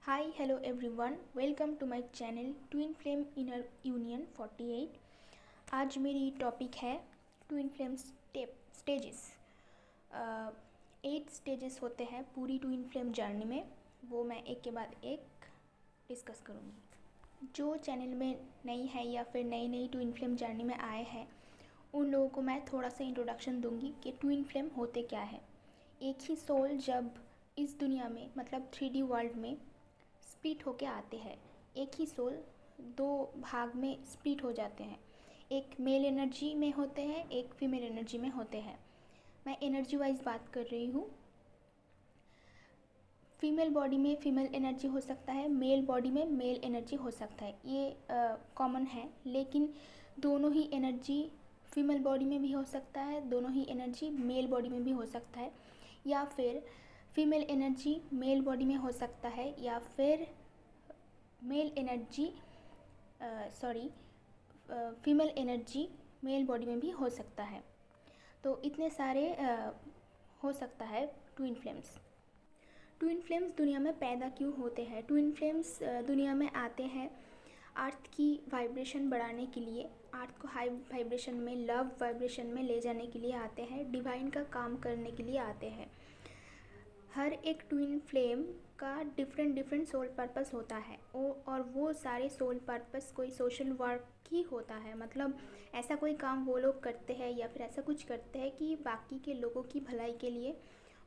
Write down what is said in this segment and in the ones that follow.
Hi, hello everyone. Welcome to my channel Twin Flame Inner Union 48. आज मेरी topic है twin flame stages. 8 stages होते हैं पूरी ट्विन फ्लेम जर्नी में, वो मैं एक के बाद एक डिस्कस करूँगी। जो चैनल में नई है या फिर नई नई ट्विन फ्लेम जर्नी में आए हैं उन लोगों को मैं थोड़ा सा इंट्रोडक्शन दूंगी कि ट्विन फ्लेम होते क्या है। एक ही सोल जब इस दुनिया में मतलब 3D वर्ल्ड में स्प्लिट होके आते हैं, एक ही सोल दो भाग में स्प्लिट हो जाते हैं। एक मेल एनर्जी में होते हैं, एक फीमेल एनर्जी में होते हैं। मैं एनर्जी वाइज बात कर रही हूँ। फीमेल बॉडी में फीमेल एनर्जी हो सकता है, मेल बॉडी में मेल एनर्जी हो सकता है, ये कॉमन है। लेकिन दोनों ही एनर्जी फीमेल बॉडी में भी हो सकता है, दोनों ही एनर्जी मेल बॉडी में भी हो सकता है, या फिर फीमेल एनर्जी मेल बॉडी में हो सकता है, या फिर male energy female energy male body में भी हो सकता है। तो इतने सारे हो सकता है ट्विन फ्लेम्स। ट्विन फ्लेम्स दुनिया में पैदा क्यों होते हैं? ट्विन फ्लेम्स दुनिया में आते हैं अर्थ की वाइब्रेशन बढ़ाने के लिए, अर्थ को हाई वाइब्रेशन में, लव वाइब्रेशन में ले जाने के लिए आते हैं, डिवाइन का काम करने के लिए आते हैं। हर एक ट्विन फ्लेम का डिफरेंट सोल पर्पस होता है और वो सारे सोल पर्पस कोई सोशल वर्क ही होता है। मतलब ऐसा कोई काम वो लोग करते हैं या फिर ऐसा कुछ करते हैं कि बाकी के लोगों की भलाई के लिए,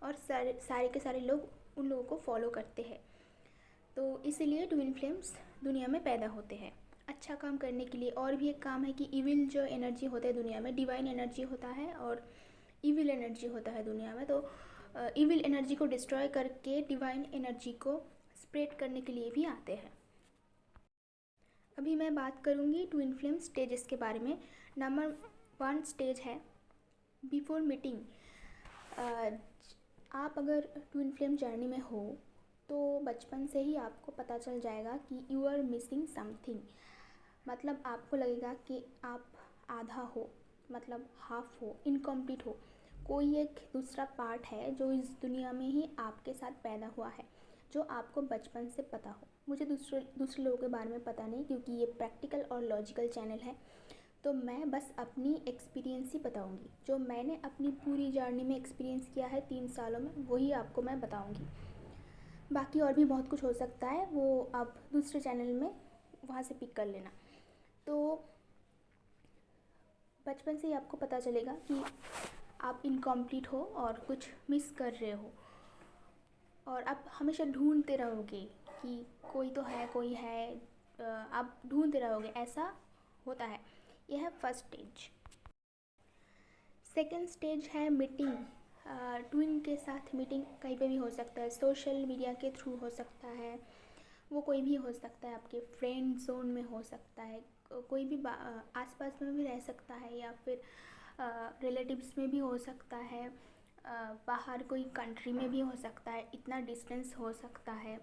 और सारे के सारे लोग उन लोगों को फॉलो करते हैं। तो इसीलिए ट्विन फ्लेम्स दुनिया में पैदा होते हैं अच्छा काम करने के लिए। और भी एक काम है कि इविल जो एनर्जी होता है दुनिया में, डिवाइन एनर्जी होता है और इविल एनर्जी होता है दुनिया में। तो इविल एनर्जी को डिस्ट्रॉय करके डिवाइन एनर्जी को स्प्रेड करने के लिए भी आते हैं। अभी मैं बात करूँगी ट्विन फ्लेम स्टेजेस के बारे में। नंबर 1 स्टेज है बिफोर मीटिंग। आप अगर ट्विन फ्लेम जर्नी में हो तो बचपन से ही आपको पता चल जाएगा कि यू आर मिसिंग समथिंग। मतलब आपको लगेगा कि आप आधा हो, मतलब हाफ हो, इनकम्प्लीट हो। कोई एक दूसरा पार्ट है जो इस दुनिया में ही आपके साथ पैदा हुआ है, जो आपको बचपन से पता हो। मुझे दूसरे लोगों के बारे में पता नहीं, क्योंकि ये प्रैक्टिकल और लॉजिकल चैनल है। तो मैं बस अपनी एक्सपीरियंस ही बताऊंगी। जो मैंने अपनी पूरी जर्नी में एक्सपीरियंस किया है 3 सालों में, वही आपको मैं बताऊंगी। बाकी और भी बहुत कुछ हो सकता है, वो आप दूसरे चैनल में वहाँ से पिक कर लेना। तो बचपन से ही आपको पता चलेगा कि आप इनकम्प्लीट हो और कुछ मिस कर रहे हो, और आप हमेशा ढूंढते रहोगे कि कोई तो है, कोई है। आप ढूंढते रहोगे, ऐसा होता है। यह है फर्स्ट स्टेज। सेकेंड स्टेज है मीटिंग। ट्विन के साथ मीटिंग कहीं पे भी हो सकता है, सोशल मीडिया के थ्रू हो सकता है, वो कोई भी हो सकता है, आपके फ्रेंड जोन में हो सकता है, कोई भी आसपास में भी रह सकता है, या फिर रिलेटिव्स में भी हो सकता है, बाहर कोई कंट्री में भी हो सकता है, इतना डिस्टेंस हो सकता है,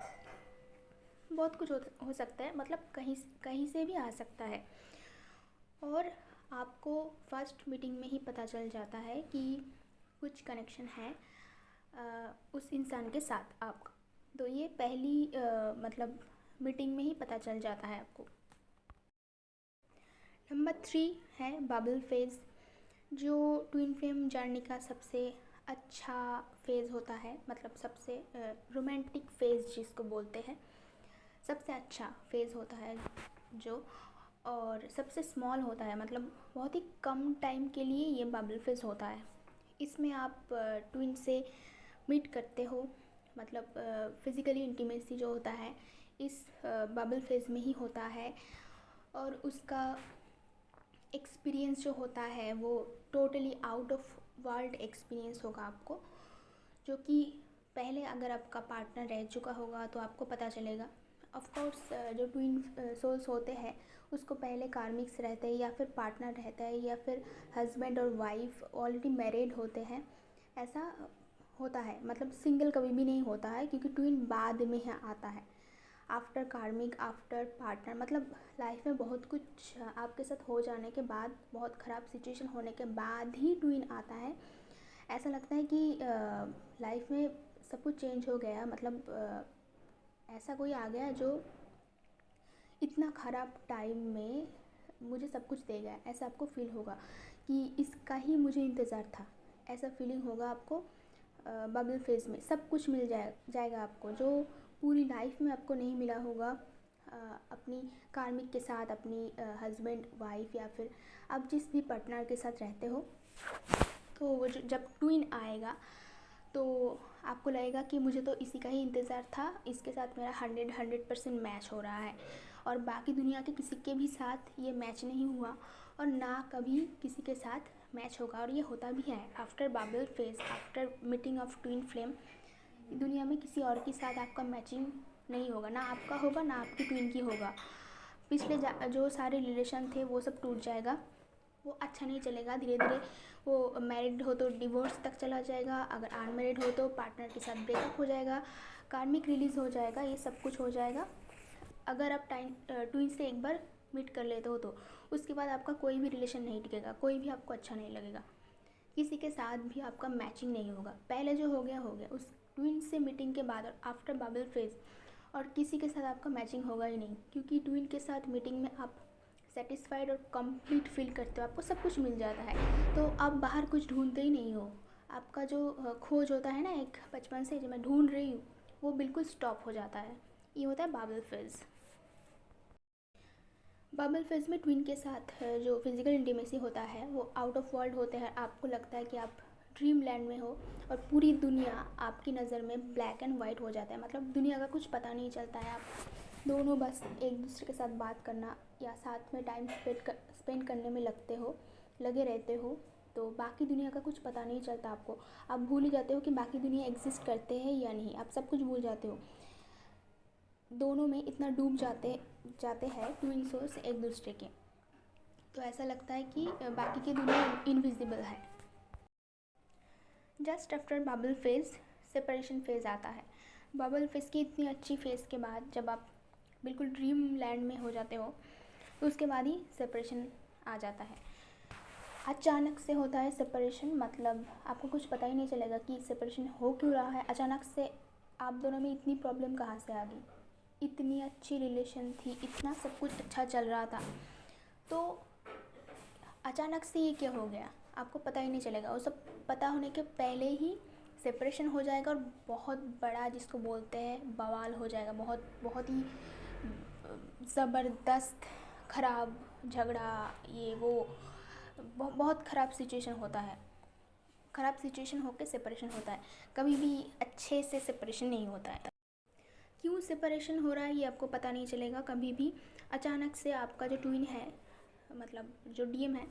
बहुत कुछ हो सकता है। मतलब कहीं कहीं से भी आ सकता है। और आपको फर्स्ट मीटिंग में ही पता चल जाता है कि कुछ कनेक्शन है उस इंसान के साथ आपका। तो ये पहली मतलब मीटिंग में ही पता चल जाता है आपको। नंबर 3 है बबल फेज़, जो ट्विन फ्लेम जर्नी का सबसे अच्छा फेज़ होता है। मतलब सबसे रोमांटिक फेज़ जिसको बोलते हैं, सबसे अच्छा फेज़ होता है जो, और सबसे स्मॉल होता है। मतलब बहुत ही कम टाइम के लिए ये बबल फेज़ होता है। इसमें आप ट्विन से मीट करते हो। मतलब फिज़िकली इंटीमेसी जो होता है इस बबल फेज़ में ही होता है, और उसका एक्सपीरियंस जो होता है वो totally out of world experience होगा आपको, जो कि पहले अगर आपका पार्टनर रह चुका होगा तो आपको पता चलेगा। ऑफ कोर्स जो ट्विन सोल्स होते हैं उसको पहले कार्मिक्स रहते हैं, या फिर पार्टनर रहता है, या फिर हस्बैंड और वाइफ ऑलरेडी मैरिड होते हैं, ऐसा होता है। मतलब सिंगल कभी भी नहीं होता है, क्योंकि ट्विन बाद में है आता है, आफ्टर कार्मिक, आफ्टर पार्टनर। मतलब लाइफ में बहुत कुछ आपके साथ हो जाने के बाद, बहुत ख़राब सिचुएशन होने के बाद ही ट्विन आता है। ऐसा लगता है कि लाइफ में सब कुछ चेंज हो गया। मतलब ऐसा कोई आ गया जो इतना ख़राब टाइम में मुझे सब कुछ दे गया, ऐसा आपको फील होगा कि इसका ही मुझे इंतज़ार था। ऐसा फीलिंग होगा आपको बबल फेज़ में। सब कुछ मिल जाएगा आपको जो पूरी लाइफ में आपको नहीं मिला होगा अपनी कार्मिक के साथ, अपनी हस्बैंड वाइफ या फिर आप जिस भी पार्टनर के साथ रहते हो। तो वो जब ट्विन आएगा तो आपको लगेगा कि मुझे तो इसी का ही इंतज़ार था, इसके साथ मेरा 100% मैच हो रहा है और बाकी दुनिया के किसी के भी साथ ये मैच नहीं हुआ और ना कभी किसी के साथ मैच होगा। और ये होता भी है after bubble phase, after meeting of twin flame. दुनिया में किसी और के साथ आपका मैचिंग नहीं होगा, ना आपका होगा ना आपकी ट्विन की होगा। पिछले जो सारे रिलेशन थे वो सब टूट जाएगा, वो अच्छा नहीं चलेगा। धीरे धीरे वो मैरिड हो तो डिवोर्स तक चला जाएगा, अगर अनमैरिड हो तो पार्टनर के साथ ब्रेकअप हो जाएगा, कार्मिक रिलीज़ हो जाएगा, ये सब कुछ हो जाएगा। अगर आप ट्विन से एक बार मीट कर लेते हो तो उसके बाद आपका कोई भी रिलेशन नहीं टिकेगा, कोई भी आपको अच्छा नहीं लगेगा, किसी के साथ भी आपका मैचिंग नहीं होगा। पहले जो हो गया हो गया, उस ट्विन से मीटिंग के बाद और आफ्टर बबल फेज और किसी के साथ आपका मैचिंग होगा ही नहीं, क्योंकि ट्विन के साथ मीटिंग में आप सेटिस्फाइड और कंप्लीट फील करते हो, आपको सब कुछ मिल जाता है तो आप बाहर कुछ ढूंढते ही नहीं हो। आपका जो खोज होता है ना एक बचपन से जो मैं ढूंढ रही हूँ, वो बिल्कुल स्टॉप हो जाता है। ये होता है बबल फेज़। बबल फेज़ में ट्विन के साथ जो फिज़िकल इंटीमेसी होता है वो आउट ऑफ वर्ल्ड होते हैं। आपको लगता है कि आप ड्रीम लैंड में हो और पूरी दुनिया आपकी नज़र में ब्लैक एंड वाइट हो जाता है, मतलब दुनिया का कुछ पता नहीं चलता है। आप दोनों बस एक दूसरे के साथ बात करना या साथ में टाइम स्पेंड करने में लगे रहते हो, तो बाकी दुनिया का कुछ पता नहीं चलता आपको। आप भूल ही जाते हो कि बाकी दुनिया एग्जिस्ट करते हैं या नहीं, आप सब कुछ भूल जाते हो। दोनों में इतना डूब जाते हैं ट्विन सोल्स एक दूसरे के, तो ऐसा लगता है कि बाकी की दुनिया इनविजिबल है। Just after bubble phase separation phase आता है। बबल फेज़ की इतनी अच्छी फेज़ के बाद जब आप बिल्कुल ड्रीम लैंड में हो जाते हो तो उसके बाद ही सेपरेशन आ जाता है। अचानक से होता है सेपरेशन, मतलब आपको कुछ पता ही नहीं चलेगा कि सेपरेशन हो क्यों रहा है। अचानक से आप दोनों में इतनी प्रॉब्लम कहाँ से आ गई, इतनी अच्छी रिलेशन थी, इतना सब कुछ अच्छा चल रहा था, तो अचानक से ये क्या हो गया आपको पता ही नहीं चलेगा। वो सब पता होने के पहले ही सेपरेशन हो जाएगा और बहुत बड़ा जिसको बोलते हैं बवाल हो जाएगा, बहुत बहुत ही ज़बरदस्त ख़राब झगड़ा, ये वो बहुत ख़राब सिचुएशन होता है। ख़राब सिचुएशन होकर सेपरेशन होता है, कभी भी अच्छे से सेपरेशन नहीं होता है। क्यों सेपरेशन हो रहा है ये आपको पता नहीं चलेगा कभी भी। अचानक से आपका जो ट्विन है, मतलब जो डीएम है,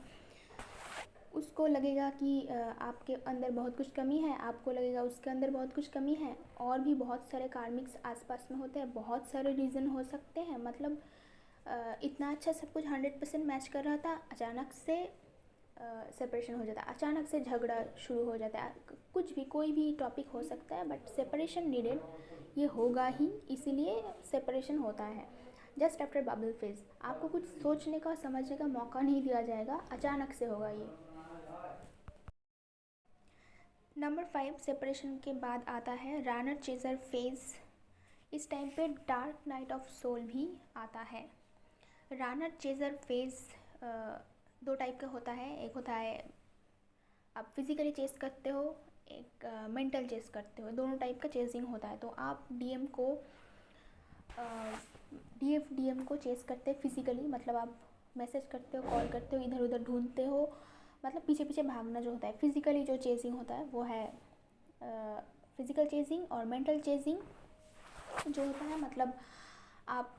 उसको लगेगा कि आपके अंदर बहुत कुछ कमी है, आपको लगेगा उसके अंदर बहुत कुछ कमी है, और भी बहुत सारे कार्मिक्स आसपास में होते हैं, बहुत सारे रीज़न हो सकते हैं। मतलब इतना अच्छा सब कुछ 100% मैच कर रहा था, अचानक से सेपरेशन हो जाता है, अचानक से झगड़ा शुरू हो जाता है। कुछ भी कोई भी टॉपिक हो सकता है, बट सेपरेशन नीडेड, ये होगा ही, इसीलिए सेपरेशन होता है। जस्ट आफ्टर बबल फेज आपको कुछ सोचने का समझने का मौका नहीं दिया जाएगा, अचानक से होगा ये। नंबर 5, सेपरेशन के बाद आता है रनर चेजर फेज। इस टाइम पे डार्क नाइट ऑफ सोल भी आता है। रनर चेजर फेज दो टाइप का होता है, एक होता है आप फिज़िकली चेस करते हो, एक मेंटल चेस करते हो, दोनों टाइप का चेसिंग होता है। तो आप डीएम को चेस करते हैं फिज़िकली, मतलब आप मैसेज करते हो, कॉल करते हो, इधर उधर ढूंढते हो, मतलब पीछे पीछे भागना जो होता है। फिज़िकली जो चेसिंग होता है वो है फिज़िकल चेसिंग। और मेंटल चेसिंग जो होता है, मतलब आप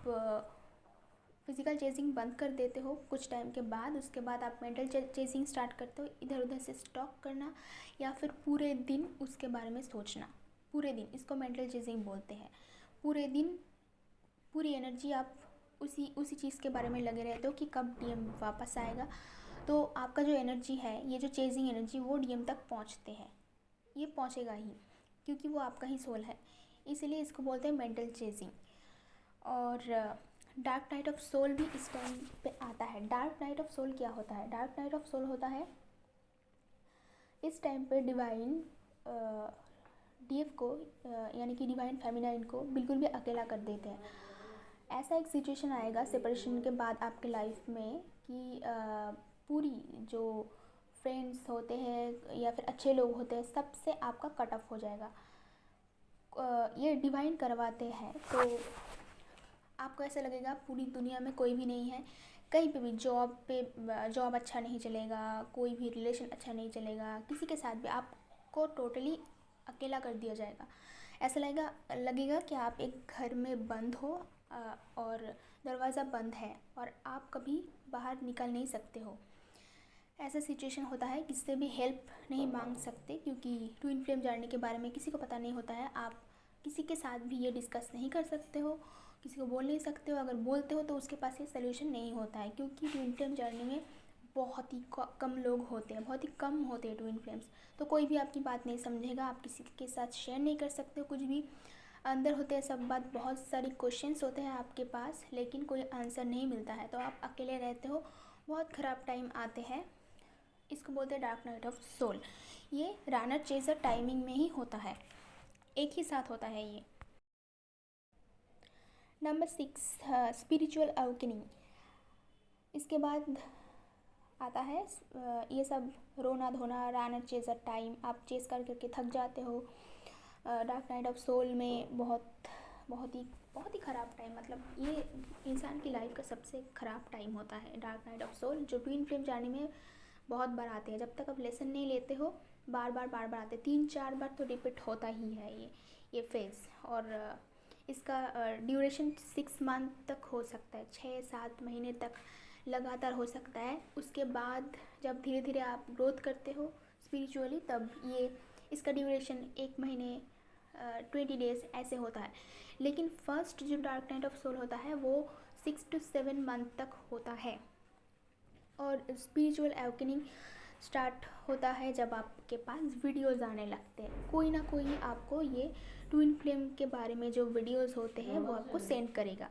फिज़िकल चेसिंग बंद कर देते हो कुछ टाइम के बाद, उसके बाद आप मेंटल चेसिंग स्टार्ट करते हो, इधर उधर से स्टॉक करना या फिर पूरे दिन उसके बारे में सोचना। पूरे दिन, इसको मेंटल चेसिंग बोलते हैं। पूरे दिन पूरी एनर्जी आप उसी चीज़ के बारे में लगे रहते हो कि कब डीएम वापस आएगा। तो आपका जो एनर्जी है, ये जो चेजिंग एनर्जी, वो डीएम तक पहुंचते हैं, ये पहुंचेगा ही, क्योंकि वो आपका ही सोल है, इसीलिए इसको बोलते हैं मेंटल चेजिंग। और डार्क नाइट ऑफ सोल भी इस टाइम पे आता है। डार्क नाइट ऑफ सोल क्या होता है? डार्क नाइट ऑफ सोल होता है इस टाइम पे डीएफ को यानी कि डिवाइन फेमिनाइन को बिल्कुल भी अकेला कर देते हैं। ऐसा एक सिचुएशन आएगा सेपरेशन के बाद आपके लाइफ में कि पूरी जो फ्रेंड्स होते हैं या फिर अच्छे लोग होते हैं सबसे आपका कट ऑफ हो जाएगा। ये डिवाइन करवाते हैं तो आपको ऐसा लगेगा पूरी दुनिया में कोई भी नहीं है, कहीं पे भी जॉब अच्छा नहीं चलेगा, कोई भी रिलेशन अच्छा नहीं चलेगा, किसी के साथ भी आपको टोटली अकेला कर दिया जाएगा। ऐसा लगेगा कि आप एक घर में बंद हो और दरवाज़ा बंद है और आप कभी बाहर निकल नहीं सकते हो। ऐसा सिचुएशन होता है, किसी से भी हेल्प नहीं मांग सकते क्योंकि ट्विन फ्लेम जर्नी के बारे में किसी को पता नहीं होता है। आप किसी के साथ भी ये डिस्कस नहीं कर सकते हो, किसी को बोल नहीं सकते हो। अगर बोलते हो तो उसके पास ये सोल्यूशन नहीं होता है क्योंकि ट्विन फ्लेम जर्नी में बहुत ही कम लोग होते हैं, बहुत ही कम होते हैं ट्विन फ्लेम्स। तो कोई भी आपकी बात नहीं समझेगा, आप किसी के साथ शेयर नहीं कर सकते हो कुछ भी। अंदर होते हैं सब बात, बहुत सारी क्वेश्चंस होते हैं आपके पास लेकिन कोई आंसर नहीं मिलता है, तो आप अकेले रहते हो। बहुत ख़राब टाइम आते हैं, इसको बोलते हैं डार्क नाइट ऑफ सोल। ये रनर चेजर टाइमिंग में ही होता है, एक ही साथ होता है ये। Number 6 spiritual awakening. इसके बाद आता है ये सब रोना धोना, रनर चेजर टाइम, आप चेस कर करके थक जाते हो। डार्क नाइट ऑफ सोल में बहुत ही ख़राब टाइम, मतलब ये इंसान की लाइफ का सबसे ख़राब टाइम होता है डार्क नाइट ऑफ सोल, जो ट्विन फ्लेम जर्नी में बहुत बार आते हैं। जब तक आप लेसन नहीं लेते हो बार बार आते हैं, 3-4 बार तो रिपीट होता ही है ये फेज़। और इसका ड्यूरेशन 6 मंथ तक हो सकता है, 6-7 महीने तक लगातार हो सकता है। उसके बाद जब धीरे धीरे आप ग्रोथ करते हो स्पिरिचुअली तब ये इसका ड्यूरेशन 1 महीने 20 डेज़ ऐसे होता है। लेकिन फर्स्ट जो डार्क नाइट ऑफ सोल होता है वो 6 to 7 मंथ तक होता है। और स्पिरिचुअल अवेकनिंग स्टार्ट होता है जब आपके पास वीडियोज़ आने लगते हैं। कोई ना कोई आपको ये ट्विन फ्लेम के बारे में जो वीडियोज़ होते हैं वो आपको सेंड करेगा,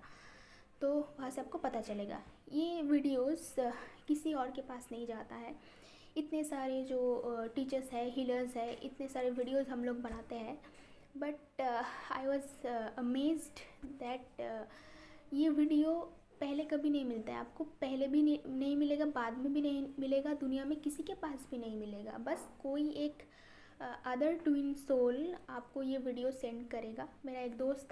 तो वहाँ से आपको पता चलेगा। ये वीडियोज़ किसी और के पास नहीं जाता है। इतने सारे जो टीचर्स है, हीलर्स है, इतने सारे वीडियोज़ हम लोग बनाते हैं, but I was amazed that ये वीडियो पहले कभी नहीं मिलता है आपको, पहले भी नहीं मिलेगा, बाद में भी नहीं मिलेगा, दुनिया में किसी के पास भी नहीं मिलेगा। बस कोई एक अदर ट्विन सोल आपको ये वीडियो सेंड करेगा। मेरा एक दोस्त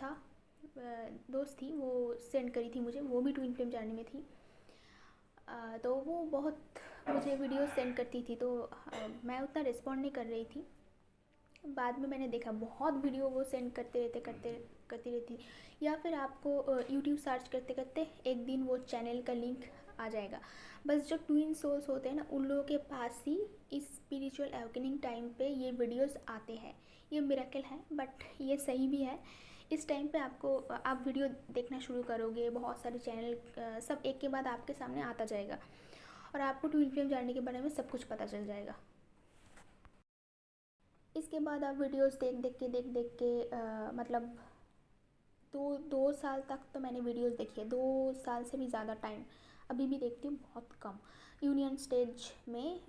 थी, वो सेंड करी थी मुझे, वो भी ट्विन फ्लेम जर्नी में थी। तो वो बहुत मुझे वीडियो सेंड करती थी, तो मैं उतना रिस्पॉन्ड नहीं कर रही थी। बाद में मैंने देखा बहुत वीडियो वो सेंड करती रहती, या फिर आपको यूट्यूब सर्च करते करते एक दिन वो चैनल का लिंक आ जाएगा। बस जो ट्विन सोल्स होते हैं ना, उन लोगों के पास ही इस स्पिरिचुअल अवेकनिंग टाइम पे ये वीडियोस आते हैं। ये मिरेकल है बट ये सही भी है। इस टाइम पे आप वीडियो देखना शुरू करोगे, बहुत सारे चैनल सब एक के बाद आपके सामने आता जाएगा और आपको ट्विन फ्लेम जर्नी के बारे में सब कुछ पता चल जाएगा। इसके बाद आप वीडियोस देख के मतलब 2 साल तक तो मैंने वीडियोस देखी है, 2 साल से भी ज़्यादा टाइम। अभी भी देखती हूँ, बहुत कम। यूनियन स्टेज में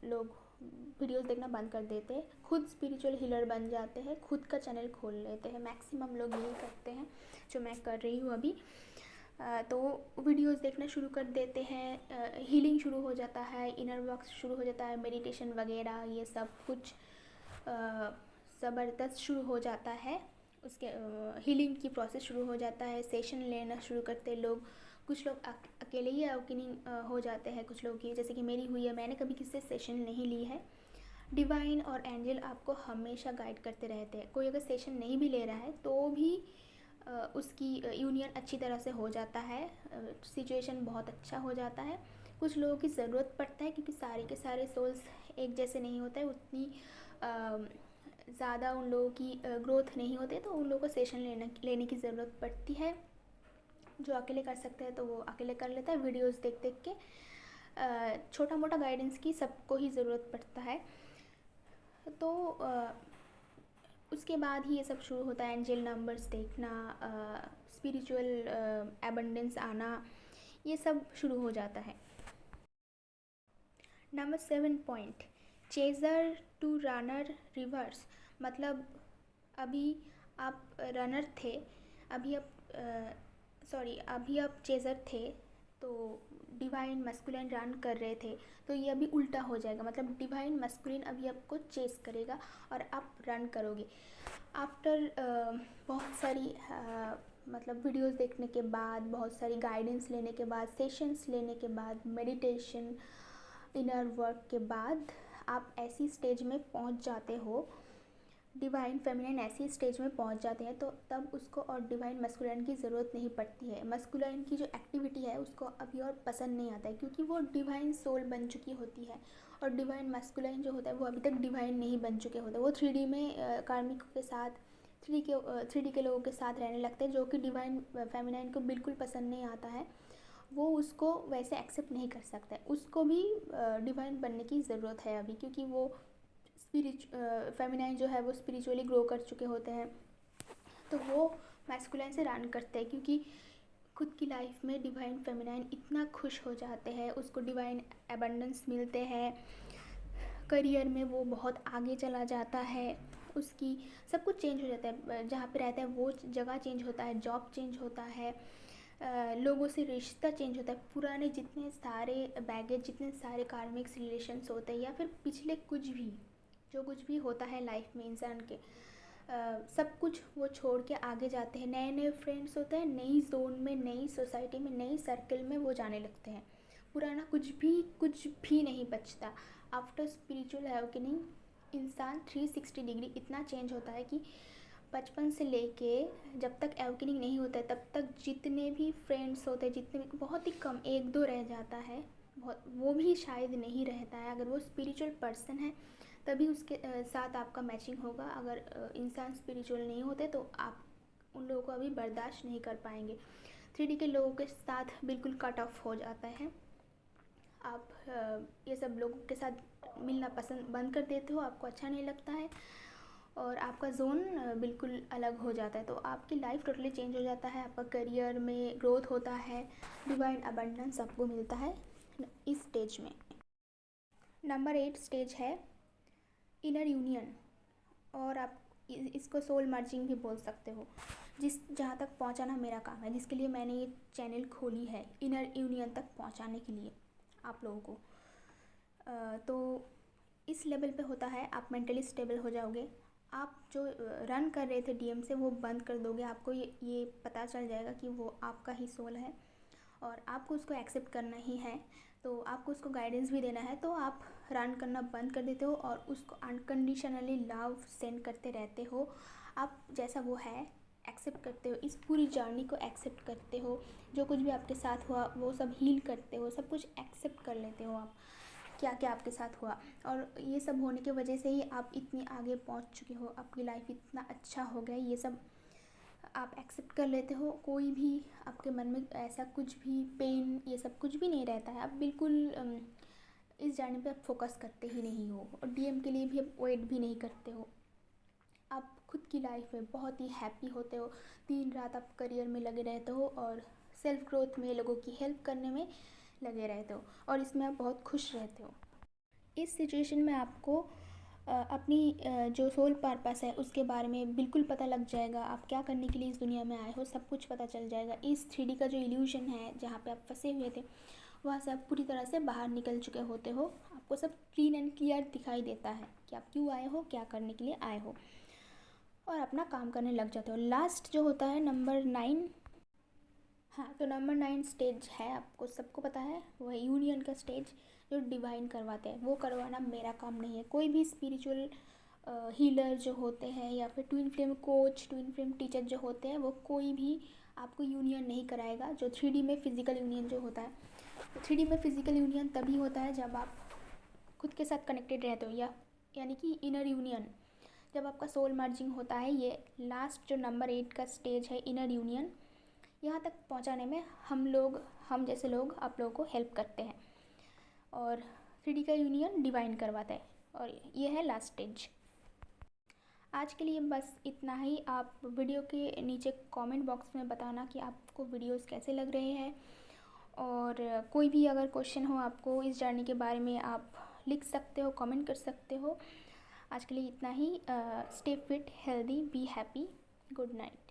लोग वीडियोस देखना बंद कर देते हैं, खुद स्पिरिचुअल हीलर बन जाते हैं, खुद का चैनल खोल लेते हैं। मैक्सिमम लोग यही करते हैं जो मैं कर रही हूँ अभी। तो वीडियोस देखना शुरू कर देते हैं, हीलिंग शुरू हो जाता है, इनर वर्क शुरू हो जाता है, मेडिटेशन वगैरह ये सब कुछ ज़बरदस्त शुरू हो जाता है। उसके हीलिंग की प्रोसेस शुरू हो जाता है, सेशन लेना शुरू करते हैं लोग। कुछ लोग अकेले ही अवेकनिंग हो जाते हैं, कुछ लोग की जैसे कि मेरी हुई है, मैंने कभी किसी से सेशन नहीं ली है। डिवाइन और एंजल आपको हमेशा गाइड करते रहते हैं। कोई अगर सेशन नहीं भी ले रहा है तो भी उसकी यूनियन अच्छी तरह से हो जाता है, सिचुएशन बहुत अच्छा हो जाता है। कुछ लोगों की ज़रूरत पड़ता है क्योंकि सारे के सारे सोल्स एक जैसे नहीं होते हैं, उतनी ज़्यादा उन लोगों की ग्रोथ नहीं होते, तो उन लोगों को सेशन लेने की ज़रूरत पड़ती है। जो अकेले कर सकते हैं तो वो अकेले कर लेता है, वीडियोस देख के। छोटा मोटा गाइडेंस की सबको ही ज़रूरत पड़ता है। तो उसके बाद ही ये सब शुरू होता है, एंजल नंबर्स देखना, स्पिरिचुअल एबंडेंस आना, ये सब शुरू हो जाता है। Number 7 point, chaser to runner reverse. मतलब अभी आप रनर थे, अभी आप अभी आप चेज़र थे, तो डिवाइन मस्कुलिन रन कर रहे थे, तो ये अभी उल्टा हो जाएगा, मतलब डिवाइन मस्कुलिन अभी आपको चेस करेगा और आप रन करोगे। आफ्टर बहुत सारी मतलब वीडियोस देखने के बाद, बहुत सारी गाइडेंस लेने के बाद, सेशंस लेने के बाद, मेडिटेशन, इनर वर्क के बाद आप ऐसी स्टेज में पहुंच जाते हो, डिवाइन फेमिनिन ऐसी स्टेज में पहुंच जाते हैं, तो तब उसको और डिवाइन मस्कुलाइन की ज़रूरत नहीं पड़ती है। मस्कुलाइन की जो एक्टिविटी है उसको अभी और पसंद नहीं आता है, क्योंकि वो डिवाइन सोल बन चुकी होती है, और डिवाइन मस्कुलाइन जो होता है वो अभी तक डिवाइन नहीं बन चुके होते। वो 3D में कार्मिकों के साथ, 3D के लोगों के साथ रहने लगते हैं, जो कि डिवाइन फेमिनाइन को बिल्कुल पसंद नहीं आता है। वो उसको वैसे एक्सेप्ट नहीं कर सकता है। उसको भी डिवाइन बनने की ज़रूरत है अभी, क्योंकि वो फेमिनाइन जो है वो स्पिरिचुअली ग्रो कर चुके होते हैं, तो वो मैस्कुलाइन से रन करते हैं, क्योंकि खुद की लाइफ में डिवाइन फेमिनाइन इतना खुश हो जाते हैं, उसको डिवाइन एबंडेंस मिलते हैं, करियर में वो बहुत आगे चला जाता है, उसकी सब कुछ चेंज हो जाता है, जहाँ पे रहता है वो जगह चेंज होता है, जॉब चेंज होता है, लोगों से रिश्ता चेंज होता है, पुराने जितने सारे बैगेज, जितने सारे कार्मिक्स रिलेशंस होते हैं, या फिर पिछले कुछ भी जो कुछ भी होता है लाइफ में इंसान के, सब कुछ वो छोड़ के आगे जाते हैं। नए नए फ्रेंड्स होते हैं, नई जोन में, नई सोसाइटी में, नई सर्कल में वो जाने लगते हैं। पुराना कुछ भी नहीं बचता। आफ्टर स्पिरिचुअल अवेकनिंग इंसान 360 डिग्री इतना चेंज होता है कि बचपन से लेके जब तक अवेकनिंग नहीं होता है तब तक जितने भी फ्रेंड्स होते हैं, जितने भी, बहुत ही कम, एक दो रह जाता है, बहुत, वो भी शायद नहीं रहता है। अगर वो स्पिरिचुअल पर्सन है तभी उसके साथ आपका मैचिंग होगा। अगर इंसान स्पिरिचुअल नहीं होते तो आप उन लोगों को अभी बर्दाश्त नहीं कर पाएंगे। 3D के लोगों के साथ बिल्कुल कट ऑफ हो जाता है। आप ये सब लोगों के साथ मिलना पसंद बंद कर देते हो, आपको अच्छा नहीं लगता है, और आपका जोन बिल्कुल अलग हो जाता है, तो आपकी लाइफ टोटली चेंज हो जाता है, आपका करियर में ग्रोथ होता है, डिवाइन अबंडेंस आपको मिलता है इस स्टेज में। नंबर 8 स्टेज है इनर यूनियन, और आप इसको सोल मर्जिंग भी बोल सकते हो, जहाँ तक पहुँचाना मेरा काम है, जिसके लिए मैंने ये चैनल खोली है, इनर यूनियन तक पहुँचाने के लिए आप लोगों को। तो इस लेवल पे होता है, आप मेंटली स्टेबल हो जाओगे, आप जो रन कर रहे थे डीएम से वो बंद कर दोगे, आपको ये पता चल जाएगा कि वो आपका ही सोल है और आपको उसको एक्सेप्ट करना ही है, तो आपको उसको गाइडेंस भी देना है, तो आप रन करना बंद कर देते हो और उसको अनकंडीशनली लव सेंड करते रहते हो। आप जैसा वो है एक्सेप्ट करते हो, इस पूरी जर्नी को एक्सेप्ट करते हो, जो कुछ भी आपके साथ हुआ वो सब हील करते हो, सब कुछ एक्सेप्ट कर लेते हो आप, क्या क्या आपके साथ हुआ, और ये सब होने की वजह से ही आप इतनी आगे पहुंच चुके हो, आपकी लाइफ इतना अच्छा हो गया, ये सब आप एक्सेप्ट कर लेते हो। कोई भी आपके मन में ऐसा कुछ भी पेन, ये सब कुछ भी नहीं रहता है, आप बिल्कुल इस जर्नी पे आप फोकस करते ही नहीं हो, और डीएम के लिए भी आप वेट भी नहीं करते हो। आप खुद की लाइफ में बहुत ही हैप्पी होते हो, दिन रात आप करियर में लगे रहते हो और सेल्फ ग्रोथ में, लोगों की हेल्प करने में लगे रहते हो, और इसमें आप बहुत खुश रहते हो। इस सिचुएशन में आपको अपनी जो सोल पर्पस है उसके बारे में बिल्कुल पता लग जाएगा, आप क्या करने के लिए इस दुनिया में आए हो सब कुछ पता चल जाएगा। इस 3D का जो इल्यूजन है जहाँ पे आप फंसे हुए थे, वहाँ से आप पूरी तरह से बाहर निकल चुके होते हो, आपको सब क्लीन एंड क्लियर दिखाई देता है कि आप क्यों आए हो, क्या करने के लिए आए हो, और अपना काम करने लग जाते हो। लास्ट जो होता है नंबर 9, हाँ, तो नंबर 9 स्टेज है, आपको सबको पता है, वो है यूनियन का स्टेज, जो डिवाइन करवाते हैं। वो करवाना मेरा काम नहीं है। कोई भी स्पिरिचुअल हीलर जो होते हैं, या फिर twin flame coach, twin flame teacher जो होते हैं, वो कोई भी आपको यूनियन नहीं कराएगा। जो 3D में फिज़िकल यूनियन जो होता है, तो 3D में फिज़िकल यूनियन तभी होता है जब आप खुद के साथ कनेक्टेड रहते हो, या यानी कि इनर यूनियन, जब आपका सोल मर्जिंग होता है। ये लास्ट जो नंबर 8 का स्टेज है, इनर यूनियन, यहाँ तक पहुँचाने में हम जैसे लोग आप लोगों को हेल्प करते हैं, और 3D का यूनियन डिवाइन करवाता है, और ये है लास्ट स्टेज। आज के लिए बस इतना ही। आप वीडियो के नीचे कमेंट बॉक्स में बताना कि आपको वीडियोस कैसे लग रहे हैं, और कोई भी अगर क्वेश्चन हो आपको इस जर्नी के बारे में, आप लिख सकते हो, कमेंट कर सकते हो। आज के लिए इतना ही। Stay fit, healthy, be happy. Good night.